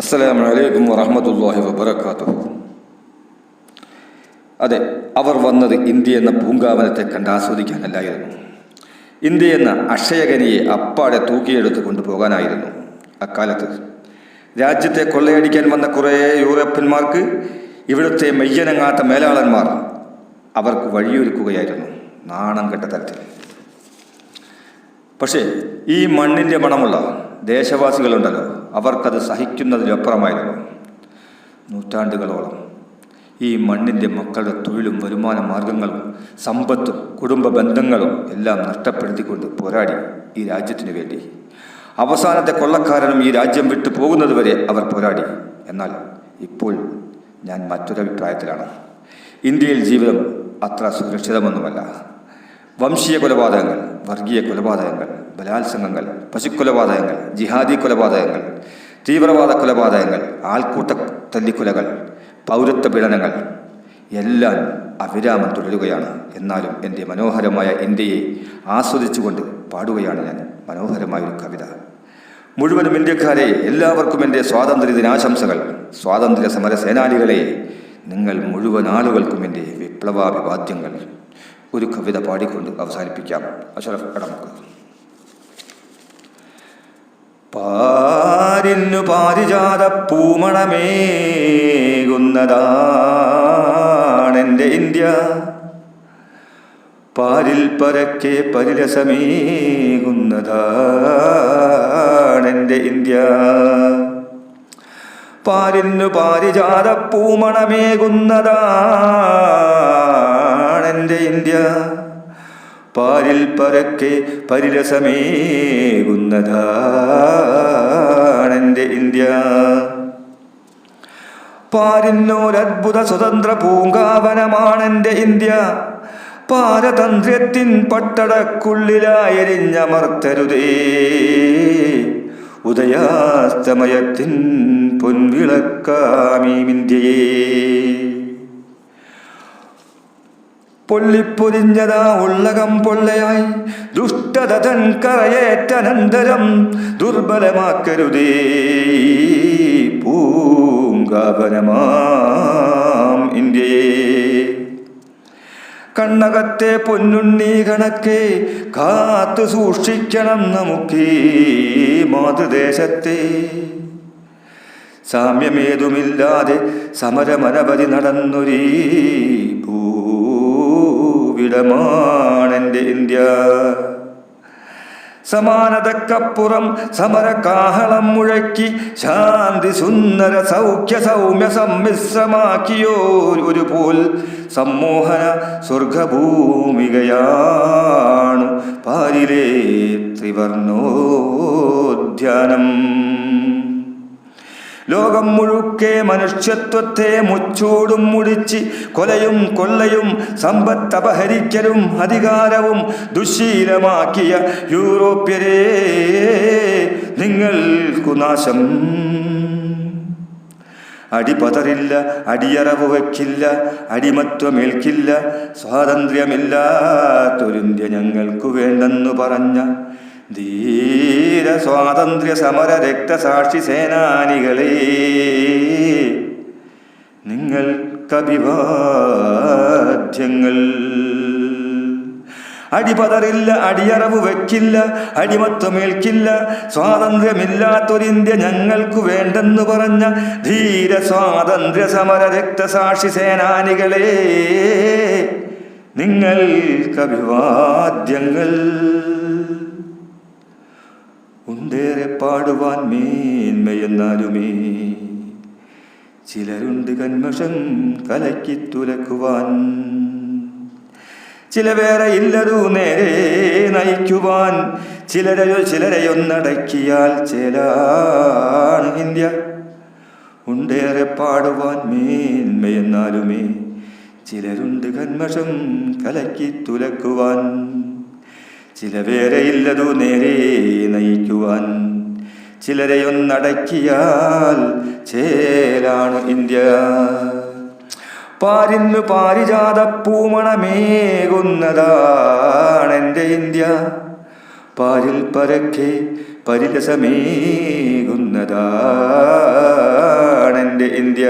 അസ്സലാമു അലൈക്കും വറഹ്മത്തുള്ളാഹി വബറകാതുഹു. അതെ, അവർ വന്നത് ഇന്ത്യ എന്ന പൂങ്കാവനത്തെ കണ്ട് ആസ്വദിക്കാനല്ലായിരുന്നു. ഇന്ത്യ എന്ന അക്ഷയഖനിയെ അപ്പാടെ തൂക്കിയെടുത്ത് കൊണ്ടുപോകാനായിരുന്നു. അക്കാലത്ത് രാജ്യത്തെ കൊള്ളയടിക്കാൻ വന്ന കുറേ യൂറോപ്യന്മാർക്ക് ഇവിടുത്തെ മെയ്യനങ്ങാത്ത മേലാളന്മാർ അവർക്ക് വഴിയൊരുക്കുകയായിരുന്നു, നാണം കെട്ട തരത്തിൽ. പക്ഷേ ഈ മണ്ണിൻ്റെ മണമുള്ള ദേശവാസികളുണ്ടല്ലോ, അവർക്കത് സഹിക്കുന്നതിലപ്പുറമായിരുന്നു. നൂറ്റാണ്ടുകളോളം ഈ മണ്ണിൻ്റെ മക്കളുടെ തൊഴിലും വരുമാന മാർഗങ്ങളും സമ്പത്തും കുടുംബ ബന്ധങ്ങളും എല്ലാം നഷ്ടപ്പെടുത്തിക്കൊണ്ട് പോരാടി ഈ രാജ്യത്തിനു വേണ്ടി. അവസാനത്തെ കൊള്ളക്കാരനും ഈ രാജ്യം വിട്ടു പോകുന്നത് വരെ അവർ പോരാടി. എന്നാൽ ഇപ്പോൾ ഞാൻ മറ്റൊരഭിപ്രായത്തിലാണ്. ഇന്ത്യയിൽ ജീവിതം അത്ര സുരക്ഷിതമൊന്നുമല്ല. വംശീയ കൊലപാതകങ്ങൾ, വർഗീയ കൊലപാതകങ്ങൾ, ബലാത്സംഗങ്ങൾ, പശുക്കൊലപാതകങ്ങൾ, ജിഹാദി കൊലപാതകങ്ങൾ, തീവ്രവാദ കൊലപാതകങ്ങൾ, ആൾക്കൂട്ട തല്ലിക്കൊലകൾ, പൗരത്വ പീഡനങ്ങൾ എല്ലാം അവിരാമം തുടരുകയാണ്. എന്നാലും എൻ്റെ മനോഹരമായ ഇന്ത്യയെ ആസ്വദിച്ചുകൊണ്ട് പാടുകയാണ് ഞാൻ മനോഹരമായൊരു കവിത. മുഴുവനും ഇന്ത്യക്കാരെ, എല്ലാവർക്കും എൻ്റെ സ്വാതന്ത്ര്യ ദിനാശംസകൾ. സ്വാതന്ത്ര്യ സമര സേനാനികളെ, നിങ്ങൾ മുഴുവൻ ആളുകൾക്കും എൻ്റെ വിപ്ലവാഭിവാദ്യങ്ങൾ. ഒരു കവിത പാടിക്കൊണ്ട് അവസാനിപ്പിക്കാം. അഷറഫ് കടമക്ക്. പാരിന്നു പാരിജാത പൂമണമേകുന്നതാണെൻ്റെ ഇന്ത്യ, പാരിൽ പരക്കെ പരിരസമേകുന്നതാണെൻ്റെ ഇന്ത്യ. പാരിന്നു പാരിജാത പൂമണമേകുന്നതാണെൻ്റെ ഇന്ത്യ, പാരിൽ പരക്കെ പരിരസമേകുന്നതാണെൻ്റെ ഇന്ത്യ. പാരിന്നോരത്ഭുത സ്വതന്ത്ര പൂങ്കാവനമാണെൻ്റെ ഇന്ത്യ, പാരതന്ത്ര്യത്തിൻ പട്ടടക്കുള്ളിലായെരിഞ്ഞമർത്തരുതേ, ഉദയാസ്തമയത്തിൻ പൊൻവിളക്കാമീമിന്ത്യയെ. പൊള്ളിപ്പൊരിഞ്ഞതാ ഉള്ളകം പൊള്ളയായി ദുഷ്ടത തൻ കറയേറ്റനന്തരം ദുർബലമാക്കരുതേ പൂങ്കാവനമാം ഇന്ത്യയെ. കണ്ണകത്തെ പൊന്നുണ്ണി കണക്കെ കാത്തു സൂക്ഷിക്കണം നമുക്കീ മാതൃദേശത്തെ. സാമ്യമേതുമില്ലാതെ സമരമനവധി നടന്നൊരീ ഭൂവിടമാണെൻ്റെ ഇന്ത്യ. സമാനതക്കപ്പുറം സമരകാഹളം മുഴക്കി ശാന്തി സുന്ദര സൗഖ്യ സൗമ്യ സമ്മിശ്രമാക്കിയോരു പോൽ സമ്മോഹന സ്വർഗഭൂമികയാണു പാരിലെ ത്രിവർണോദ്യാനം. ലോകം മുഴുക്കെ മനുഷ്യത്വത്തെ മുച്ചൂടും മുടിച്ച് കൊലയും കൊള്ളയും സമ്പത്തപഹരിക്കലും അധികാരവും ദുശ്ശീലമാക്കിയ യൂറോപ്യരെ, നിങ്ങൾക്കു നാശം. അടിപതറില്ല, അടിയറവ് വയ്ക്കില്ല, അടിമത്വമേൽക്കില്ല, സ്വാതന്ത്ര്യമില്ലാത്തൊരിന്ത്യ ഞങ്ങൾക്കു വേണ്ടെന്നു പറഞ്ഞ ധീര സ്വാതന്ത്ര്യ സമര രക്തസാക്ഷി സേനാനികളെ, നിങ്ങൾക്കഭിവാദ്യങ്ങൾ. അടിപതറില്ല, അടിയറവ് വയ്ക്കില്ല, അടിമത്വമേൽക്കില്ല, സ്വാതന്ത്ര്യമില്ലാത്തൊരിന്ത്യ ഞങ്ങൾക്കു വേണ്ടെന്നു പറഞ്ഞ ധീര സ്വാതന്ത്ര്യ സമര രക്തസാക്ഷി സേനാനികളെ, നിങ്ങൾക്കഭിവാദ്യങ്ങൾ. ഉണ്ടേറെ പാടുവാൻ മേന്മയെന്നാലുമേ ചിലരുണ്ട് കന്മഷം കലക്കി തുലക്കുവാൻ, ചില വേറെ ഇല്ലതു നേരെ നയിക്കുവാൻ, ചിലരെയൊന്നടക്കിയാൽ ചേലാണ് ഇന്ത്യ. ഉണ്ടേറെ പാടുവാൻ മേന്മയെന്നാലുമേ ചിലരുണ്ട് കന്മഷം കലക്കി തുലക്കുവാൻ, ചില വേറെ ഇല്ലതു നേരെ നയിക്കുവാൻ, ചിലരെയൊന്നടക്കിയാൽ ചേലാണ് ഇന്ത്യ. പാരിന്നു പാരിജാത പൂമണമേകുന്നതാണെൻ്റെ ഇന്ത്യ, പാരിൽ പരക്കെ പരിരസമേകുന്നതാ വിദ്യ